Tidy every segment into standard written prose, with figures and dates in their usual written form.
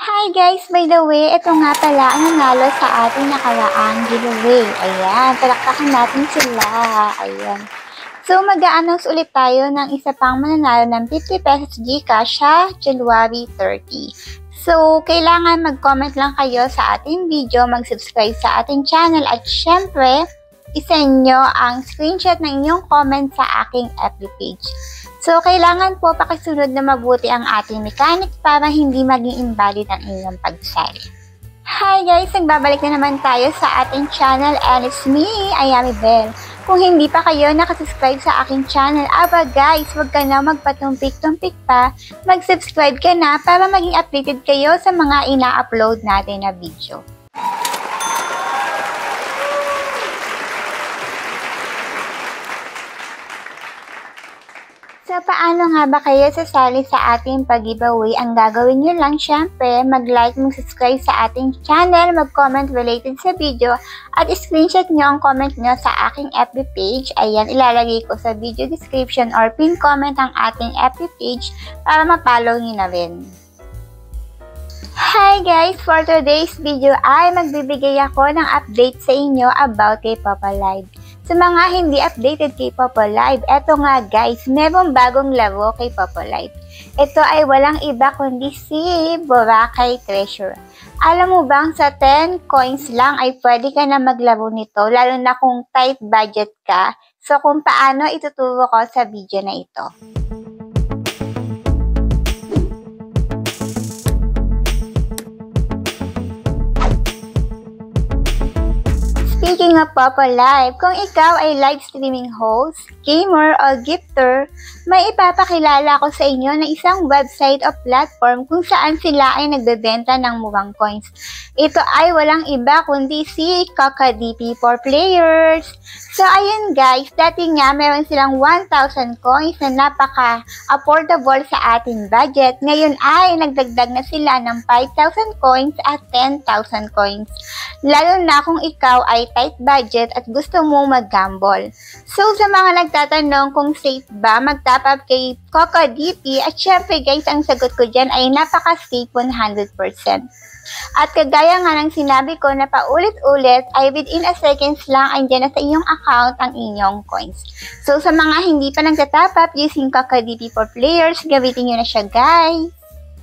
Hi guys! By the way, ito nga pala ang nanalo sa ating nakaraang giveaway. Ayan, palakpakan natin sila. Ayan. So, mag-a-announce ulit tayo ng isa pang mananalo ng 50 pesos GCash sa January 30. So, kailangan mag-comment lang kayo sa ating video, mag-subscribe sa ating channel, at syempre, isend nyo ang screenshot ng inyong comment sa aking FB page. So, kailangan po pakisunod na mabuti ang ating mechanics para hindi maging invalid ang inyong pagsali. Hi guys! Nagbabalik na naman tayo sa ating channel and it's me, Ayami Bell. Kung hindi pa kayo nakasubscribe sa aking channel, aba guys, huwag ka na magpatumpik-tumpik pa, mag-subscribe ka na para maging updated kayo sa mga ina-upload natin na video. So, paano nga ba kayo sasali sa ating pag-giveaway? Ang gagawin nyo lang, syempre, mag-like, mag-subscribe sa ating channel, mag-comment related sa video, at screenshot nyo ang comment nyo sa aking FB page. Ayan, ilalagay ko sa video description or pin comment ang ating FB page para ma-follow nyo na rin. Hi guys! For today's video ay magbibigay ako ng update sa inyo about kay Papa Live. Sa mga hindi updated kay Papa Live, eto nga guys, merong bagong laro kay Papa Live. Ito ay walang iba kundi si Boracay Treasure. Alam mo bang sa 10 coins lang ay pwede ka na maglaro nito, lalo na kung tight budget ka? So kung paano, ituturo ko sa video na ito. Speaking of Papa Live, kung ikaw ay live streaming host, gamer, o gifter, may ipapakilala ko sa inyo na isang website o platform kung saan sila ay nagbebenta ng murang coins. Ito ay walang iba kundi si KakaDP for Players. So ayun guys, dati nga meron silang 1,000 coins na napaka-affordable sa ating budget. Ngayon ay nagdagdag na sila ng 5,000 coins at 10,000 coins. Lalo na kung ikaw ay tight budget at gusto mo mag-gamble. So sa mga nagtatanong kung safe ba mag-top up kay KakaDP, at syempre guys, ang sagot ko dyan ay napaka-safe 100%. At kagaya nga ng sinabi ko na paulit-ulit ay within a seconds lang andyan na sa inyong account ang inyong coins. So sa mga hindi pa nagtatop up using KakaDP for Players, gamitin nyo na siya guys.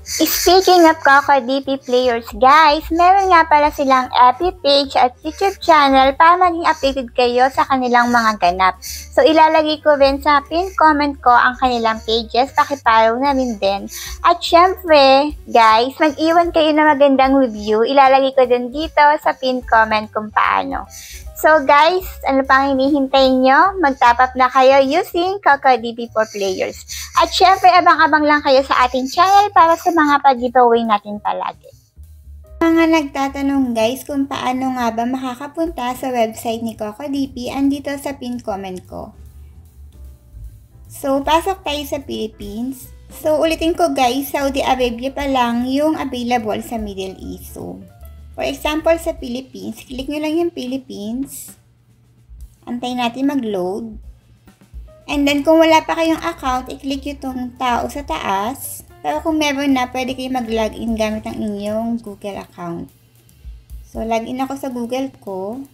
Speaking of KakaDP Players guys, meron nga pala silang FB page at YouTube channel para maging updated kayo sa kanilang mga ganap. So ilalagay ko rin sa pin comment ko ang kanilang pages, pakipollow na rin din. At syempre guys, mag-iwan kayo na magandang review, ilalagay ko din dito sa pin comment kung paano. So guys, ano pang hinihintay nyo? Mag-top up na kayo using KakaDP for Players. At syempre, abang-abang lang kayo sa ating channel para sa mga pag-giveaway natin palagi. Mga nagtatanong guys kung paano nga ba makakapunta sa website ni KakaDP, andito sa pin comment ko. So, pasok tayo sa Philippines. So, ulitin ko guys, Saudi Arabia pa lang yung available sa Middle East. So, for example, sa Philippines, click nyo lang yung Philippines. Antayin natin mag-load. And then, kung wala pa kayong account, i-click yung tao sa taas. Pero kung meron na, pwede kayo mag-login gamit ang inyong Google account. So, login ako sa Google ko.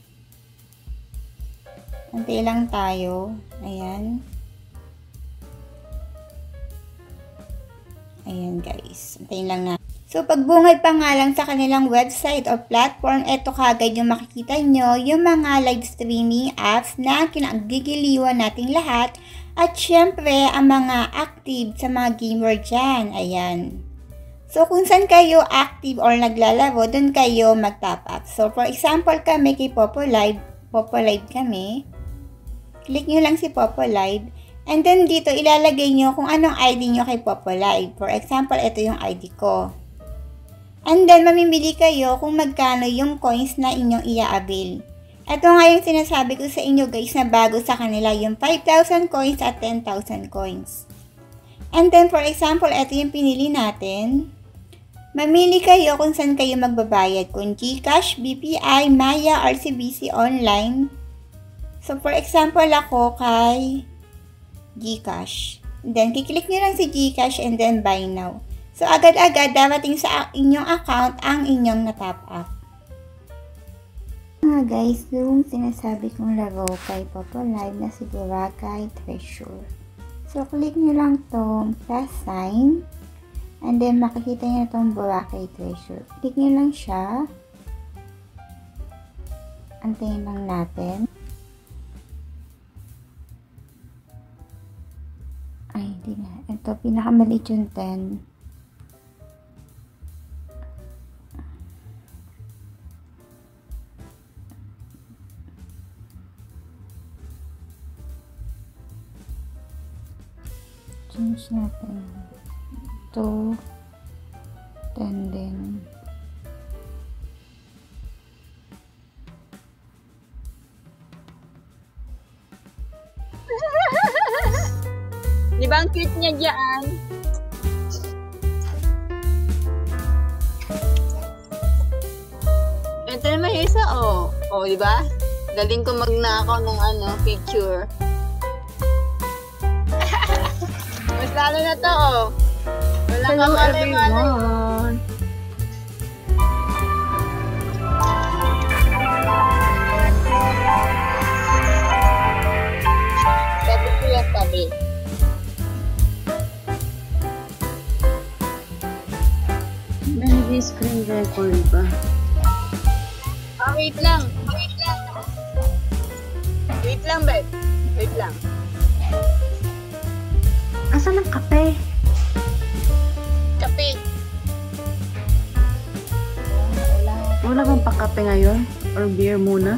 Antay lang tayo. Ayan. Ayan guys. Antayin lang na. So, pagbungad pa nga lang sa kanilang website o platform, eto kagad yung makikita nyo, yung mga live streaming apps na kinagigiliwan nating lahat. At syempre, ang mga active sa mga gamer dyan. Ayan. So, kung saan kayo active or naglalaro, dun kayo mag-top up. So, for example, kami kay Popo Live kami. Click nyo lang si Popo Live. And then, dito, ilalagay nyo kung anong ID nyo kay Popo Live. For example, ito yung ID ko. And then, mamimili kayo kung magkano yung coins na inyong i-avail. Ito nga yung sinasabi ko sa inyo guys na bago sa kanila yung 5,000 coins at 10,000 coins. And then, for example, ito yung pinili natin. Mamili kayo kung saan kayo magbabayad. Kung GCash, BPI, Maya, RCBC Online. So, for example, ako kay GCash. Then, kiklik nyo lang si GCash and then buy now. So, agad-agad darating sa inyong account ang inyong na-top up. Mga guys, yung sinasabi kong laro kay Papa Live na si Boracay Treasure. So, click nyo lang tong plus sign. And then, makikita nyo itong Boracay Treasure. Click nyo lang siya. Antayin lang natin. Ay, hindi na. Ito, pinakamaliit yung 10. Change natin. Ito, 10 din. Di ba ang cute niya dyan? Ito naman yung isa, oh. Oh, di ba? Galing ko magnakaw ng picture. Mas lalo na to, oh. Walang kamalay-malay. Sabi ko yan, sabi. Screen record ba? Wait lang. Wait lang, babe. Wait lang. Asan ang kape? Kape. Wala bang pakape ngayon? Or beer muna?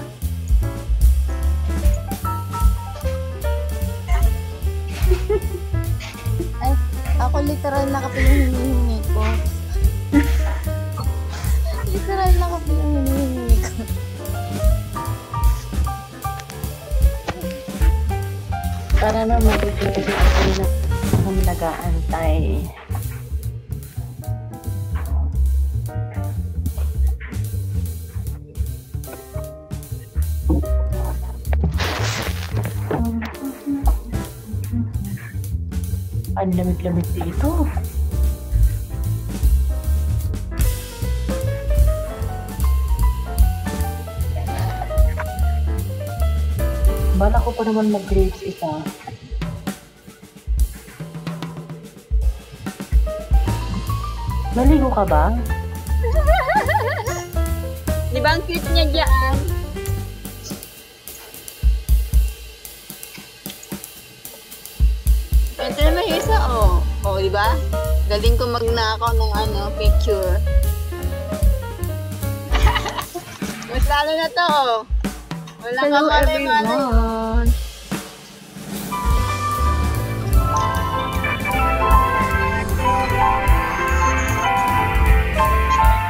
Ay, ako literal na kape yung hinihingi ko. Literal na kape yung hinihingi ko. Para na mag-ibigay ako na nag-aantay. Ang lamig-lamig dito. Bala ko pa naman mag-grades isa. Naligo ka ba? Di ba ang cute niya dyan? Ito naman yung isa, oh. Oh, di ba? Galing ko magnakaw ng picture. Mas lalo na to, oh. Walang kamalay-malay.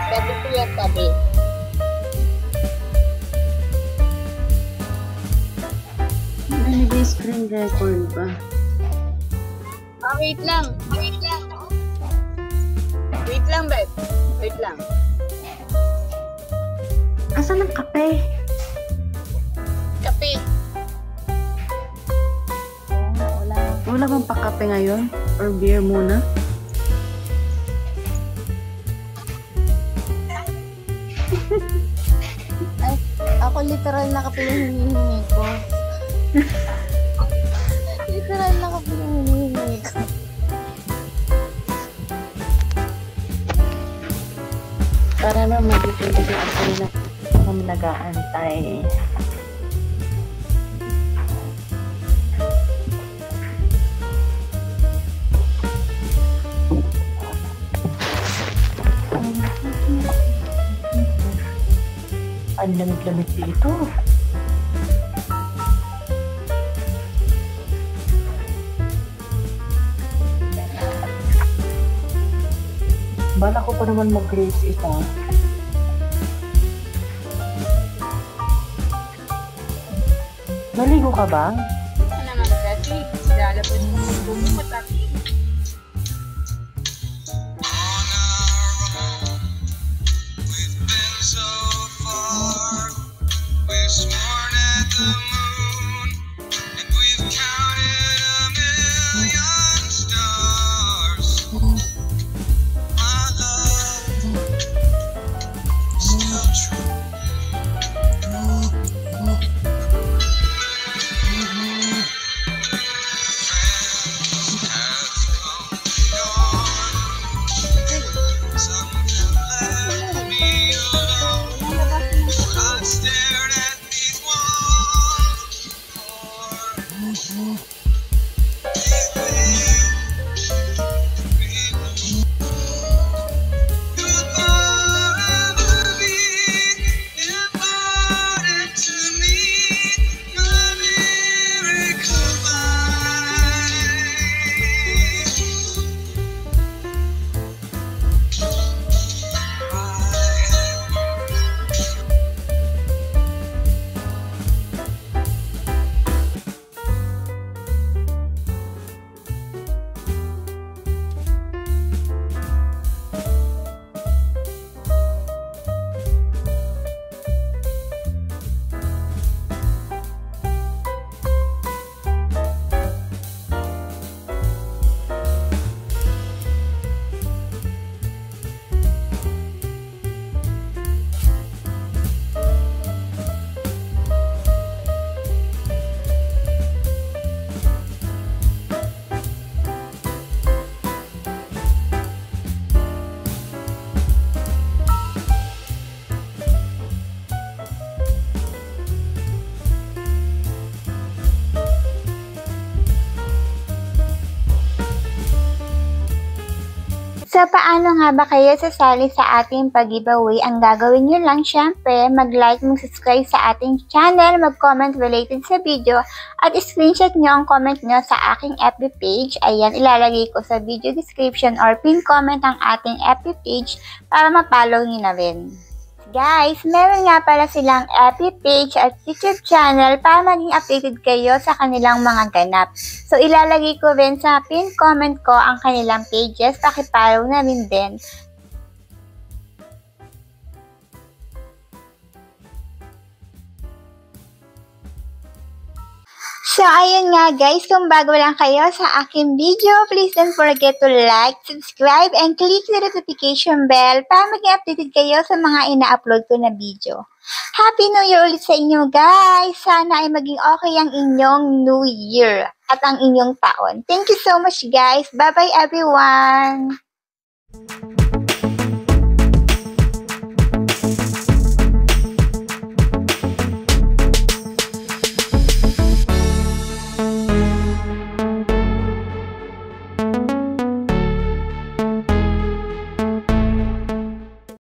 Sabi ko yan, sabi. Screen record ba? Wait lang. Wait lang, babe. Wait lang. Asan ang kape? Kape. Wala bang pakape ngayon? Or beer muna? Ay, ako literal na kape yung hinihingi ko. Literal na kape yung hinihingi ko. Para na mag-ibigay ako na nag-aantay. Ang lamig-lamig dito. Bala ko pa naman mag-grades isa. Naligo ka ba? Ano naman kasi? Lalabas mo ng bumukot ati. So, paano nga ba kayo sasali sa ating pag-giveaway? Ang gagawin nyo lang, syempre, mag-like, mag-subscribe sa ating channel, mag-comment related sa video, at screenshot nyo ang comment nyo sa aking FB page. Ayan, ilalagay ko sa video description or pin comment ang ating FB page para ma-follow nyo na rin. Guys, meron nga pala silang FB page at YouTube channel para maging updated kayo sa kanilang mga ganap. So, ilalagay ko rin sa pin comment ko ang kanilang pages. Pakipollow na rin din. So, ayun nga guys, kung bago lang kayo sa aking video, please don't forget to like, subscribe, and click the notification bell para maging updated kayo sa mga ina-upload ko na video. Happy New Year ulit sa inyo guys! Sana ay maging okay ang inyong New Year at ang inyong taon. Thank you so much guys! Bye-bye everyone!